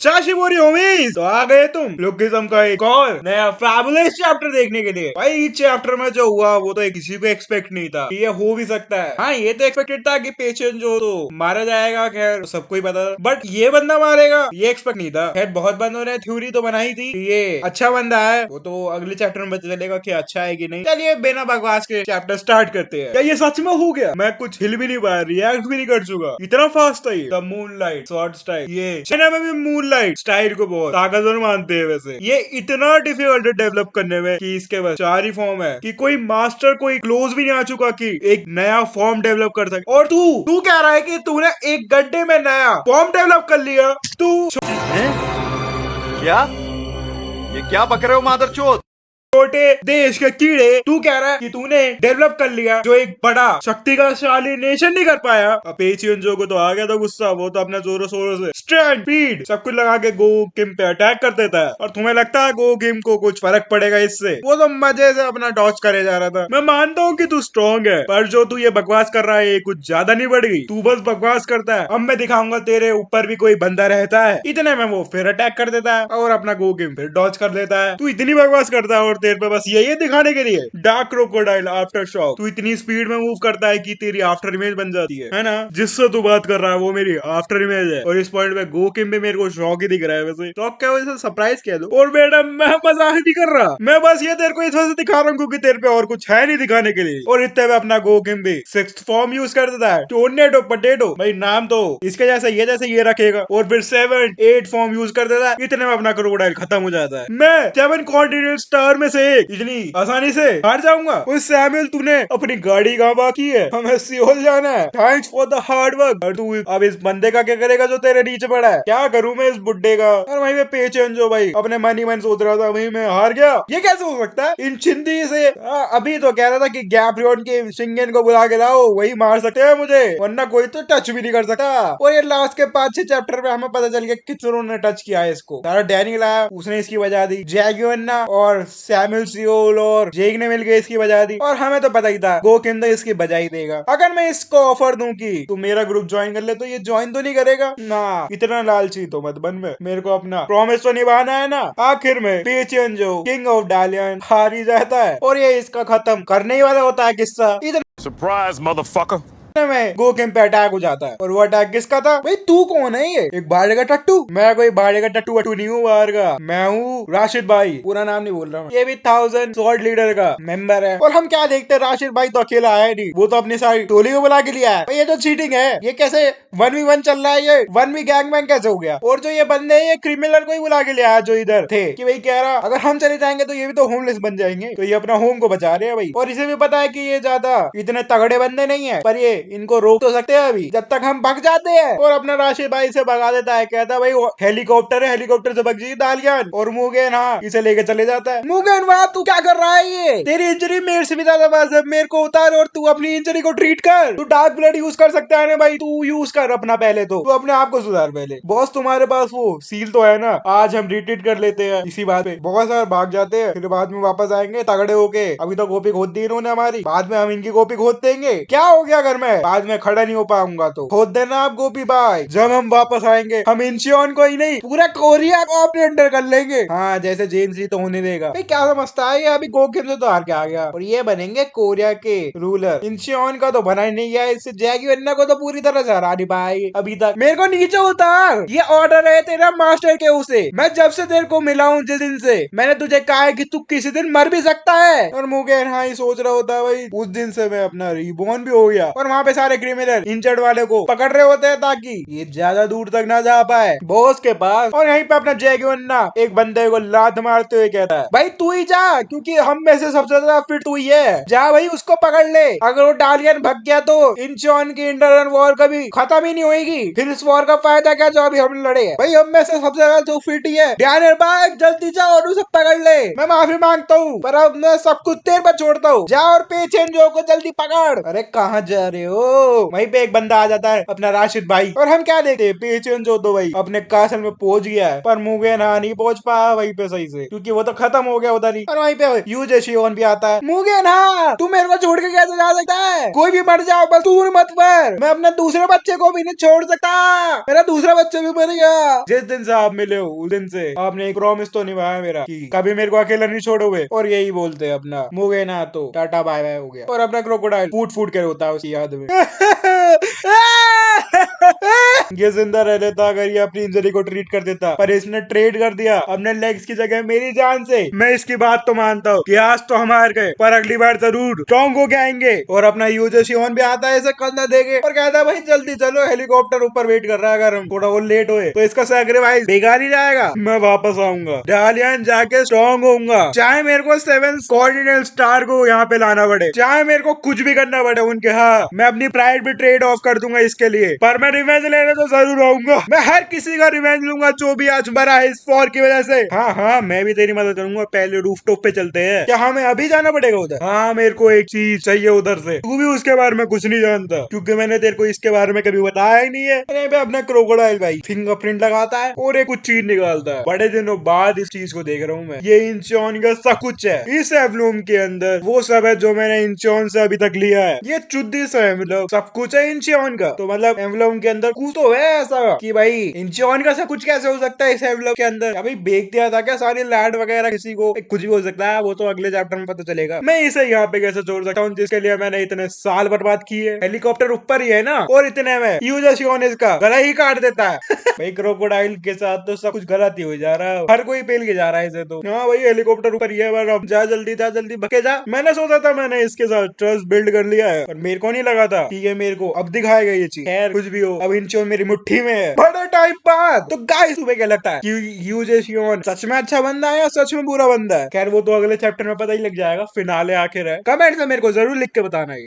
चाशिमोरी homies, तो आ गए तुम लोकिज्म का एक और नया फैबुलस चैप्टर देखने के लिए। भाई इस चैप्टर में जो हुआ वो तो किसी को एक्सपेक्ट नहीं था कि ये हो भी सकता है। हाँ ये तो एक्सपेक्टेड था कि पेशेंट जो तो मारा जाएगा, खैर सबको ही पता था, बट ये बंदा मारेगा ये एक्सपेक्ट नहीं था। खैर बहुत बंदों ने थ्योरी तो बनाई थी कि ये अच्छा बंदा है, वो तो अगले चैप्टर में पता चलेगा कि अच्छा है कि नहीं। चलिए बिना बकवास के चैप्टर स्टार्ट करते हैं। क्या ये सच में हो गया? मैं कुछ हिल भी नहीं पाया, रिएक्ट भी नहीं कर चुका, इतना फास्ट था ये। द मूनलाइट शॉर्ट स्टाइल, ये चाइना में भी मूनलाइट स्टाइल को बहुत ताकतवर मानते हैं। वैसे ये इतना डिफिकल्ट है डेवलप करने में कि इसके बस 4 ही फॉर्म है कि कोई मास्टर कोई क्लोज भी नहीं आ चुका कि एक नया फॉर्म डेवलप कर सके। और तू कह रहा है कि तूने एक गड्ढे में नया फॉर्म डेवलप कर लिया? तू क्या? ये क्या बक रहे हो मादरचोद? छोटे देश के कीड़े, तू कह रहा है कि तूने डेवलप कर लिया जो एक बड़ा शक्तिशाली नेशन नहीं कर पाया। अपेचियन जो को तो आ गया था गुस्सा, वो तो अपने जोरों शोरों से स्ट्रेंथ स्पीड सब कुछ लगा के गो किम पे अटैक कर देता है। और तुम्हें लगता है गो किम को कुछ फर्क पड़ेगा इससे? वो तो मजे से अपना डॉज करे जा रहा था। मैं मानता हूँ कि तू स्ट्रॉन्ग है, पर जो तू ये बकवास कर रहा है ये कुछ ज्यादा नहीं बढ़ गई? तू बस बकवास करता है। अब मैं दिखाऊंगा तेरे ऊपर भी कोई बंदा रहता है। इतने में वो फिर अटैक कर देता है और अपना गो किम फिर डॉज कर लेता है। तू इतनी बकवास करता है और तेरे पे बस यही दिखाने के लिए डार्क क्रोकोडाइल आफ्टर शॉक। तू इतनी स्पीड में मूव करता है कि तेरी आफ्टर इमेज बन जाती है ना? जिससे तू बात कर रहा है वो मेरी आफ्टर इमेज है। और इस पॉइंट पे गो किम भी मेरे को शॉक ही दिख रहा है। वैसे शॉक क्या वजह से सरप्राइज कह दो। और मैडम मैं मजाक नहीं कर रहा, मैं बस ये तेरे को इस वजह से दिखा रहा हूँ क्योंकि तेरे पे और कुछ है नहीं दिखाने के लिए। और इतने में अपना गो किम भी 6th फॉर्म यूज कर देता है, टोर्नेडो पोटैटो। भाई नाम तो इसके जैसे ये रखेगा। और फिर 7, 8 फॉर्म यूज कर देता है। इतने में अपना क्रोकोडाइल खत्म हो जाता है। मैं 7 कॉन्टिनेंट स्टार में से एक इतनी आसानी से हार जाऊंगा? उस सैमुअल तूने अपनी गाड़ी कहाँ बाकी है? हमें सियोल जाना है। Thanks for the hard work. और तू अब इस बंदे का क्या करेगा जो तेरे नीचे पड़ा है? क्या करूं मैं इस बुड्ढे का? और वहीं पे पेचन जो भाई अपने मन ही मन सोच रहा था वहीं मैं हार गया। ये कैसे हो सकता है? इन चिंदी से अभी तो कह रहा था कि गैप्रियन के शिंगन को बुला के लाओ, वही मार सकते हैं मुझे, वरना कोई तो टच भी नहीं कर सकता। और ये लास्ट के 5-6 चैप्टर में हमें पता चल गया कितनों ने टच किया है इसको। सारा डैनियल आया, उसने इसकी वजह दी। जैगुअन्ना और सैमुअल सियोल और जेक ने मिलकर इसकी बजा दी। और हमें तो पता ही था गो किम तो इसकी बजा ही देगा। अगर मैं इसको ऑफर दूं कि तू मेरा ग्रुप ज्वाइन कर ले तो ये ज्वाइन तो नहीं करेगा ना। इतना लालची तो मत बन। में मेरे को अपना प्रॉमिस तो निभाना है ना। आखिर में पेचियन जो किंग ऑफ डालियन हार ही जाता है और ये इसका खत्म करने ही वाला होता है किस्सा। इतना सरप्राइज मदरफकर। में गो किम पे अटैक हो जाता है। और वो अटैक किसका था? भाई तू कौन है? ये एक बाहर का टट्टू? मैं कोई बाहर का टट्टू वट्टू नहीं हूँ बाहर का। मैं हूँ राशिद भाई, पूरा नाम नहीं बोल रहा हूँ। ये भी 1000 स्वॉर्ड लीडर का मेंबर है। और हम क्या देखते हैं, राशिद भाई तो अकेला आया नहीं, वो तो अपनी सारी टोली को बुला के लिया है। ये तो चीटिंग है। ये कैसे 1v1 चल रहा है? ये 1v गैंग मैंग कैसे हो गया? और जो ये बंदे हैं ये क्रिमिनल को ही बुला के लिया है जो इधर थे कि भाई कह रहा अगर हम चले जाएंगे तो ये भी तो होमलेस बन जाएंगे। तो ये अपना होम को बचा रहे हैं भाई। और इसे भी पता है कि ये ज्यादा इतने तगड़े बंदे नहीं है, पर ये इनको रोक तो सकते हैं अभी जब तक हम भाग जाते हैं। और अपना राशिद भाई से भगा देता है, कहता है भाई हेलीकॉप्टर है, हेलीकॉप्टर से भग जाइए दालियान। और मुगेन हाँ इसे लेके चले जाता है। मुगेन वाह तू क्या कर रहा है? ये तेरी इंजरी मेरे से भी ज्यादा वाजिब, मेरे को उतार और तू अपनी इंजरी को ट्रीट कर। तू डार्क ब्लड यूज कर सकता है ना भाई, तू यूज कर अपना, पहले तो तू अपने आप को सुधार पहले। बॉस तुम्हारे पास वो सील तो है ना, आज हम रिट्रीट कर लेते हैं इसी बात पे। बहुत सारे भाग जाते हैं, फिर बाद में वापस आएंगे तगड़े होके। अभी तो कॉपी खोद दी इन्होंने हमारी, बाद में हम इनकी कॉपी खोद देंगे। क्या हो गया अगर मैं बाद में खड़ा नहीं हो पाऊंगा तो? खोद देना आप गोपी भाई। जब हम वापस आएंगे हम इंचियोन को ही नहीं पूरा कोरिया को अपने अंडर कर लेंगे। हाँ जैसे जेम्स जी तो होने देगा। भाई क्या समझता है ये? अभी गोकिम से तो हार के आ गया और ये बनेंगे कोरिया के रूलर। इंचियोन का तो बना ही नहीं गया, इससे जैगी वन्ना को तो पूरी तरह से हरा नहीं भाई अभी तक। मेरे को नीचे उतार, ये ऑर्डर है तेरा मास्टर के उसे। मैं जब से तेरे को मिला हूँ जिस दिन से मैंने तुझे कहा है कि तू किसी दिन मर भी सकता है। और मुगेन हाँ ही सोच रहा होता है भाई उस दिन से मैं अपना रिबॉर्न भी हो गया। और वहाँ पे सारे क्रिमिनल इंजर्ड वाले को पकड़ रहे होते हैं ताकि ये ज्यादा दूर तक ना जा पाए बॉस के पास। और यहीं पे अपना जैगुन्ना एक बंदे को लात मारते हुए कहता है भाई तू ही जा, क्योंकि हम में से सबसे ज्यादा फिट तू ही है। जा भाई उसको पकड़ ले। अगर वो डालियन भग गया तो इंचियोन की इंटरनल वॉर कभी खत्म ही नहीं होगी। फिर इस वॉर का फायदा क्या जो अभी हम लड़े हैं? भाई हम में से सबसे ज्यादा जो फिट ही है। डैनियल भाई जल्दी जा और उसे पकड़ ले। मैं माफी मांगता हूँ पर अब मैं सब कुछ तेरे पर छोड़ता हूँ। जा और पेचेंजो को जल्दी पकड़। अरे कहाँ जा रहे हो? हो। वहीं पे एक बंदा आ जाता है अपना राशिद भाई, और हम क्या देखते हैं पीछे जो दो भाई अपने कासल में पहुंच गया है, पर मुगेन हाँ नहीं पहुंच पाया वहीं पे सही से, क्योंकि वो तो खत्म हो गया उधर ही। और वहीं पे यूजे शियोन भी आता है। मुगेन हाँ तू मेरे को छोड़ के कैसे जा सकता है, कोई भी मर जाओ बस तू मत मर, मैं अपने दूसरे बच्चे को भी नहीं छोड़ सकता, मेरा दूसरा बच्चा भी मर गया। जिस दिन से आप मिले हो उस दिन से आपने एक प्रॉमिस तो निभाया मेरा कि कभी मेरे को अकेला नहीं छोड़ोगे, और यही बोलते हैं अपना मुगेन हाँ तो टाटा बाय बाय हो गया, और अपना क्रोकोडाइल फूट फूट के रोता है उसकी याद में। ये जिंदा रह लेता अगर ये अपनी इंजरी को ट्रीट कर देता, पर इसने ट्रेड कर दिया अपने लेग्स की जगह मेरी जान से। मैं इसकी बात तो मानता हूँ कि आज तो हम हार गए, पर अगली बार जरूर स्ट्रॉन्ग हो के आएंगे। और अपना यूजे शियोन भी आता है इसे कंधा देके और कहता है भाई जल्दी चलो, हेलीकॉप्टर ऊपर वेट कर रहा है, अगर हम थोड़ा और लेट हुए तो इसका सैक्रिफाइस बेकार ही जाएगा। मैं वापस आऊंगा, डालियन जाके स्ट्रॉन्ग होऊंगा, चाहे मेरे को 7 कोऑर्डिनेट स्टार को यहाँ पे लाना पड़े, चाहे मेरे को कुछ भी करना पड़े उनके। हाँ मैं अपनी प्राइड भी ट्रेड ऑफ कर दूंगा इसके लिए, पर मैं रिवेंज लेने तो जरूर आऊंगा। मैं हर किसी का रिवेंज लूंगा जो भी आज मरा है इस वॉर की वजह से। हाँ हाँ मैं भी तेरी मदद करूंगा, पहले रूफटॉप पे चलते हैं। क्या हमें अभी जाना पड़ेगा उधर? हाँ मेरे को एक चीज चाहिए उधर से, तू भी उसके बारे में कुछ नहीं जानता क्योंकि मैंने तेरे को इसके बारे में कभी बताया ही नहीं है। अरे अपना क्रोकोडाइल भाई फिंगरप्रिंट लगाता है और एक कुछ चीज निकालता है। बड़े दिनों बाद इस चीज को देख रहा हूँ मैं, ये इंचॉन का सब कुछ है इस एवलूम के अंदर, वो सब है जो मैंने इंचॉन से अभी तक लिया है। ये चुद्दी सा है, मतलब सब कुछ है इंचॉन का, तो मतलब एवलूम के अंदर कुछ तो है ऐसा कि भाई इंचॉन का सब कुछ कैसे हो सकता है इस एवलूम के अंदर। अभी बेच दिया था क्या सारी लैंड वगैरह किसी को? कुछ भी हो सकता है, वो तो अगले चैप्टर में पता चलेगा। मैं इसे यहाँ पे कैसे छोड़ सकता हूँ जिसके लिए मैंने इतने साल बर्बाद किए। हेलीकॉप्टर ऊपर ही है ना, और इतने में यूजे शियोन इसका गला ही काट देता है। भाई क्रोकोडाइल के साथ तो सब कुछ गलत ही हो जा रहा है, हर कोई पेल के जा रहा है इसे तो। हाँ भाई हेलीकॉप्टर ऊपर ही है, पर अब जा जल्दी भगे जा। मैंने सोचा था मैंने इसके साथ ट्रस्ट बिल्ड कर लिया है, पर मेरे को नहीं लगा था कि ये मेरे को अब दिखाएगा ये चीज। खैर कुछ भी हो, अब इंचॉन मेरी मुट्ठी में है बड़े टाइम बाद। तो गाइस तुम्हें क्या लगता है कि यूजे शियोन सच में अच्छा बंदा है या सच में बुरा बंदा है? खैर वो तो अगले चैप्टर में पता ही लग जाएगा, फिनाले आखिर है। कमेंट में मेरे को जरूर लिख के बताना है।